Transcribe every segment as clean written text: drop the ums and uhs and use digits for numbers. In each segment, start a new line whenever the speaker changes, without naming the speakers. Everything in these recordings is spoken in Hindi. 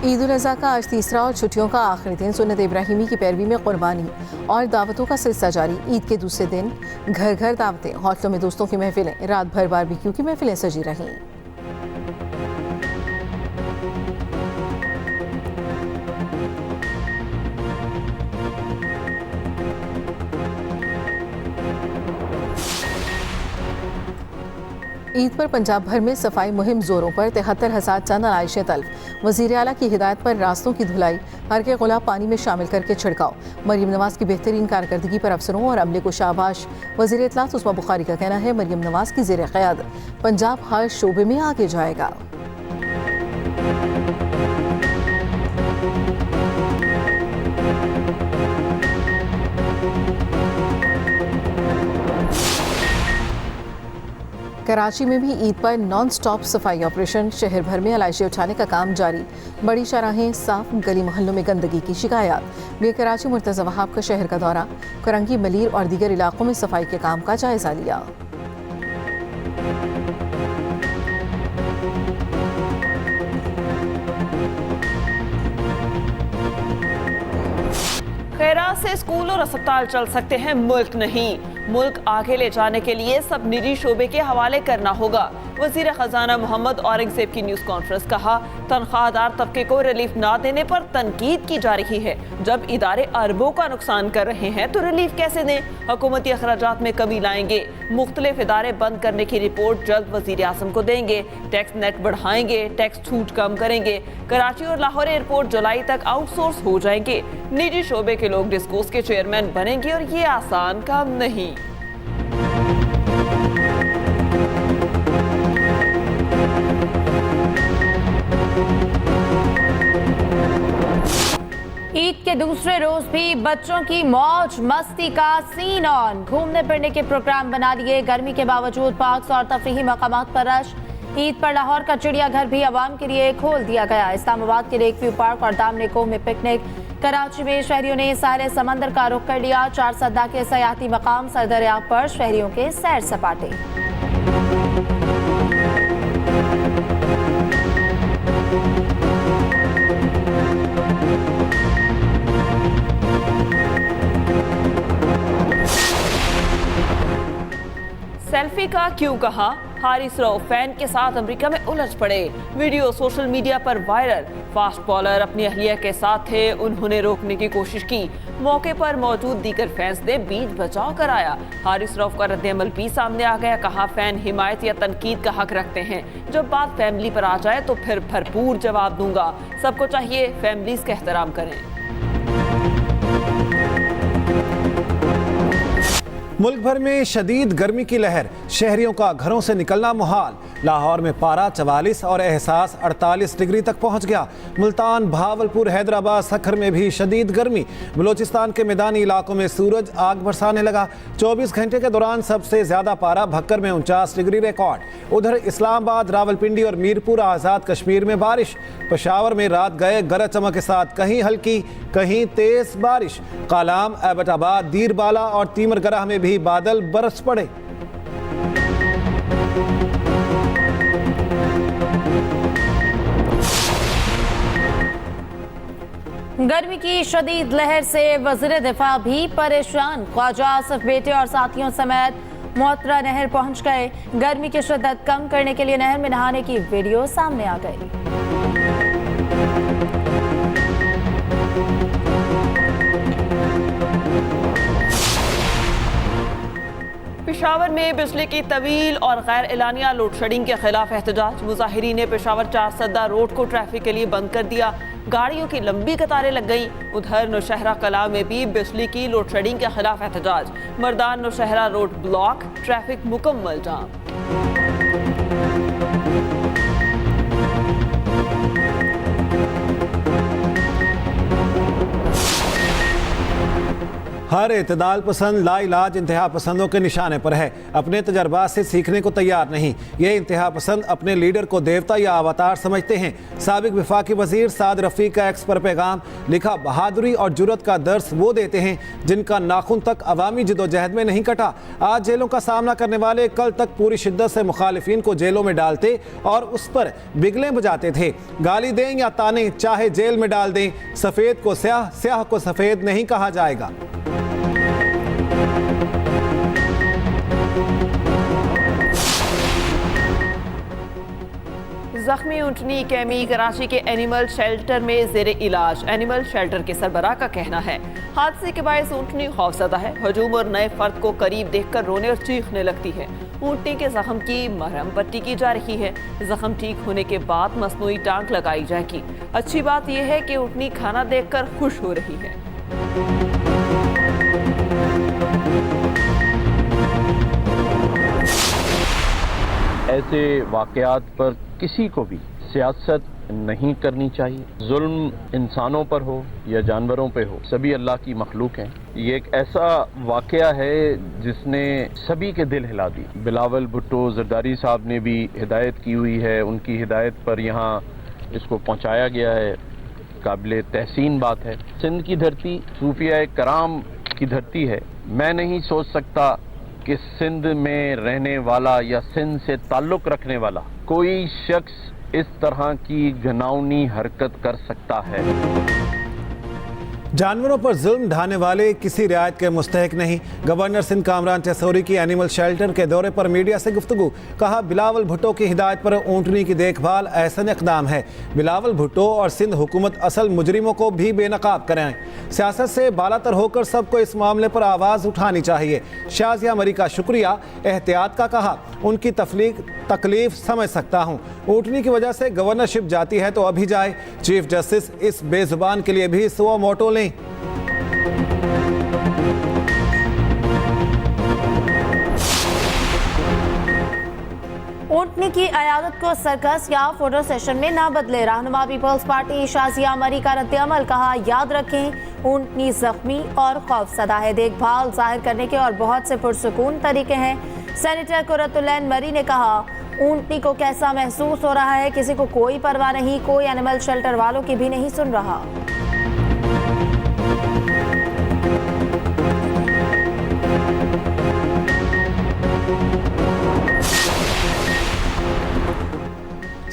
ईद उल अज़हा का आज तीसरा और छुट्टियों का आखिरी दिन सुन्नत इब्राहिमी की पैरवी में कुर्बानी और दावतों का सिलसिला जारी। ईद के दूसरे दिन घर घर दावतें, हौसलों में दोस्तों की महफिलें, रात भर बारबेक्यू की महफिलें सजी रहीं। ईद पर पंजाब भर में सफाई मुहिम जोरों पर। 73,000 टन आलाइशें तल्फ। वज़ीर आला की हिदायत पर रास्तों की धुलाई, हर के गुलाब पानी में शामिल करके छिड़काव। मरियम नवाज की बेहतरीन कारकर्दगी पर अफसरों और अमले को शाबाश। वज़ीर इत्तलात उस्मा बुखारी का कहना है, मरियम नवाज की ज़ेर क़यादत पंजाब हर शोबे में आगे जाएगा। कराची में भी ईद पर नॉन स्टॉप सफाई ऑपरेशन। शहर भर में अलाइशें उठाने का काम जारी। बड़ी शाहराहें साफ, गली मोहल्लों में गंदगी की शिकायत। मीर कराची मुर्तज़ा वहाब का शहर का दौरा, करंगी, मलीर और दीगर इलाकों में सफाई के काम का जायजा लिया।
खैरात से स्कूल और अस्पताल चल सकते हैं, मुल्क नहीं। मुल्क आगे ले जाने के लिए सब निजी शोबे के हवाले करना होगा। वजीर खजाना मोहम्मद औरंगजेब की न्यूज कॉन्फ्रेंस। कहा, तनख्वाहदार तबके को रिलीफ ना देने पर तनकीद की जा रही है। जब इदारे अरबों का नुकसान कर रहे हैं तो रिलीफ कैसे दें? हुकूमती अखराजात में कमी लाएंगे। मुख्तलिफ इदारे बंद करने की रिपोर्ट जल्द वजीर आजम को देंगे। टैक्स नेट बढ़ाएंगे, टैक्स छूट कम करेंगे। कराची और लाहौर एयरपोर्ट जुलाई तक आउटसोर्स हो जाएंगे। निजी शोबे के लोग डिस्कोस के चेयरमैन बनेंगे और ये आसान काम नहीं।
ईद के दूसरे रोज भी बच्चों की मौज मस्ती का सीन ऑन। घूमने फिरने के प्रोग्राम बना लिए। गर्मी के बावजूद पार्क्स और तफरीही मकामात पर रश। ईद पर लाहौर का चिड़ियाघर भी आवाम के लिए खोल दिया गया। इस्लामाबाद के लेक व्यू पार्क और दामनेको में पिकनिक। कराची में शहरियों ने सारे समंदर का रुख कर लिया। 4 सद्दा के सयाहती मकाम सर दरिया पर शहरियों के सैर सपाटे।
सेल्फी का क्यों कहा? हारिस रऊफ फैन के साथ अमेरिका में उलझ पड़े। वीडियो सोशल मीडिया पर वायरल। फास्ट बॉलर अपनी अहलिया के साथ थे, उन्होंने रोकने की कोशिश की। मौके पर मौजूद दीगर फैंस ने बीच बचाव कराया। हारिस रऊफ का रद्द-ए-अमल भी सामने आ गया। कहा, फैन हिमायत या तनकीद का हक रखते हैं। जब बात फैमिली पर आ जाए तो फिर भरपूर जवाब दूंगा। सबको चाहिए फैमिलीज का एहतराम करें।
मुल्क भर में शदीद गर्मी की लहर। शहरियों का घरों से निकलना मुहाल। लाहौर में पारा 44 और एहसास 48 डिग्री तक पहुंच गया। मुल्तान, भावलपुर, हैदराबाद, सखर में भी शदीद गर्मी। बलोचिस्तान के मैदानी इलाकों में सूरज आग बरसाने लगा। 24 घंटे के दौरान सबसे ज्यादा पारा भक्कर में 49 डिग्री रिकॉर्ड। उधर इस्लामाबाद, रावलपिंडी और मीरपुर आज़ाद कश्मीर में बारिश। पेशावर में रात गए गरज चमक के साथ कहीं हल्की कहीं तेज बारिश। कालाम, एबटाबाद, दीरबाला और तीमरगराह में भी बादल बरस पड़े।
गर्मी की शदीद लहर से वज़ीर दिफा भी परेशान। ख्वाजा आसिफ बेटे और साथियों समेत मोहतरा नहर पहुंच गए। गर्मी की शिद्दत कम करने के लिए नहर में नहाने की वीडियो सामने आ गई।
पेशावर में बिजली की तवील और गैर एलानिया लोड शेडिंग के खिलाफ एहतजाज। मुजाहिरीन ने पेशावर 4 सद्दा रोड को ट्रैफिक के लिए बंद कर दिया। गाड़ियों की लंबी कतारें लग गई। उधर नौशहरा कला में भी बिजली की लोड शेडिंग के खिलाफ एहतजाज। Mardan Nowshera road block, traffic मुकम्मल जाम।
हर इत्तेदाल पसंद लाइलाज इंतहा पसंदों के निशाने पर है, अपने तजर्बात से सीखने को तैयार नहीं। ये इंतहा पसंद अपने लीडर को देवता या अवतार समझते हैं। साबिक वफाकी वजीर साद रफीक का एक्स पर पैगाम लिखा, बहादुरी और जुर्रत का दर्स वो देते हैं जिनका नाखून तक अवामी जिदोजहद में नहीं कटा। आज जेलों का सामना करने वाले कल तक पूरी शिद्दत से मुखालिफिन को जेलों में डालते और उस पर बिगलें बजाते थे। गाली दें या ताने, चाहे जेल में डाल दें, सफ़ेद को स्याह, स्याह को सफ़ेद नहीं कहा जाएगा।
जख्मी ऊंटनी कैमी कराची के एनिमल शेल्टर में जेर इलाज। एनिमल शेल्टर के सरबराह का कहना है हादसे के बायस ऊंटनी खौफजदा है। हजूम और नए फर्द को करीब देखकर रोने और चीखने लगती है। ऊंटनी के जख्म की मरहम पट्टी की जा रही है। जख्म ठीक होने के बाद मसनूई टांक लगाई जाएगी। अच्छी बात यह है कि ऊंटनी खाना देखकर खुश हो रही है।
ऐसे वाक़यात पर किसी को भी सियासत नहीं करनी चाहिए। जुल्म इंसानों पर हो या जानवरों पे हो, सभी अल्लाह की मखलूक हैं। ये एक ऐसा वाक़या है जिसने सभी के दिल हिला दी। बिलावल भुट्टो जरदारी साहब ने भी हिदायत की हुई है, उनकी हिदायत पर यहाँ इसको पहुँचाया गया है। काबिल तहसीन बात है। सिंध की धरती सूफिया कराम की धरती है। मैं नहीं सोच सकता कि सिंध में रहने वाला या सिंध से ताल्लुक़ रखने वाला कोई शख्स इस तरह की घिनौनी हरकत कर सकता है।
जानवरों पर जुल्म ढाने वाले किसी रियायत के मुस्तहिक नहीं। गवर्नर सिंध कामरान टेसौरी की एनिमल शेल्टर के दौरे पर मीडिया से गुफ्तगू। कहा, बिलावल भुट्टो की हिदायत पर ऊंटनी की देखभाल एहसन इक़दाम है। बिलावल भुट्टो और सिंध हुकूमत असल मुजरिमों को भी बेनकाब कराएं। सियासत से बालातर होकर सबको इस मामले पर आवाज़ उठानी चाहिए। शाजिया मरी का शुक्रिया, एहतियात का कहा, उनकी तकलीफ समझ सकता हूँ। ऊंटनी की वजह से गवर्नरशिप जाती है तो अभी जाए। चीफ जस्टिस इस बेजुबान के लिए भी सुओ मोटो लें।
ऊंटनी की अयादत को सर्कस या फोटो सेशन में ना बदले। रहनुमा पीपल्स पार्टी शाजिया मरी का रद्द-ए-अमल। कहा, याद रखें ऊंटनी जख्मी और खौफजदा है। देखभाल जाहिर करने के और बहुत से पुरसुकून तरीके हैं। सेनेटर कुरतुल्लैन मरी ने कहा, ऊंटनी को कैसा महसूस हो रहा है, किसी को कोई परवाह नहीं, कोई एनिमल शेल्टर वालों की भी नहीं सुन रहा।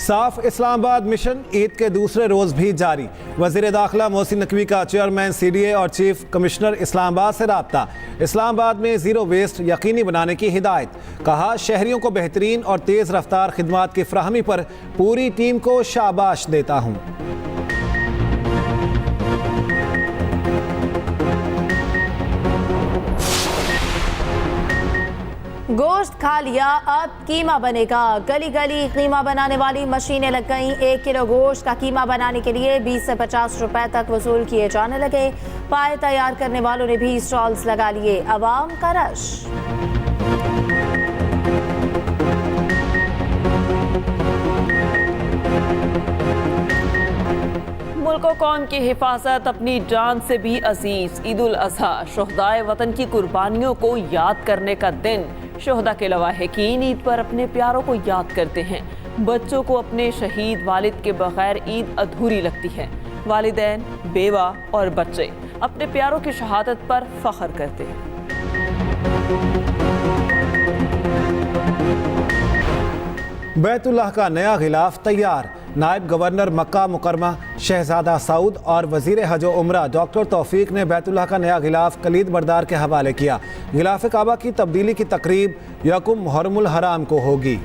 साफ इस्लामाबाद मिशन ईद के दूसरे रोज भी जारी। वजीर दाखिला मोहसिन नकवी का चेयरमैन CDA और चीफ कमिश्नर इस्लामाबाद से राब्ता। इस्लामाबाद में ज़ीरो वेस्ट यकीनी बनाने की हिदायत। कहा, शहरियों को बेहतरीन और तेज़ रफ्तार खिदमात की फ्राहमी पर पूरी टीम को शाबाश देता हूँ।
गोश्त खा लिया, अब कीमा बनेगा। गली गली कीमा बनाने वाली मशीनें लग गईं। 1 किलो गोश्त का कीमा बनाने के लिए 20 से 50 रुपए तक वसूल किए जाने लगे। पाए तैयार करने वालों ने भी स्टॉल्स लगा लिए। अवाम का रश।
मुल्क और कौम की हिफाजत अपनी जान से भी अजीज। ईद उल अज़हा शुहदाए वतन की कुर्बानियों को याद करने का दिन। शुहदा के लवाहिकीन ईद पर अपने प्यारों को याद करते हैं। बच्चों को अपने शहीद वालिद के बगैर ईद अधूरी लगती है। वालिदैन, बेवा और बच्चे अपने प्यारों की शहादत पर फख्र करते हैं।
बैतुल्लाह का नया गिलाफ तैयार। नायब गवर्नर मक्का मुकरमा शहजादा सऊद और वजीर हज व उम्रा डॉक्टर तौफीक ने बैतुल्लाह का नया गिलाफ कलीद बरदार के हवाले किया। गिलाफ काबा की तब्दीली की तकरीब यकुम मुहर्रमुल हराम को होगी।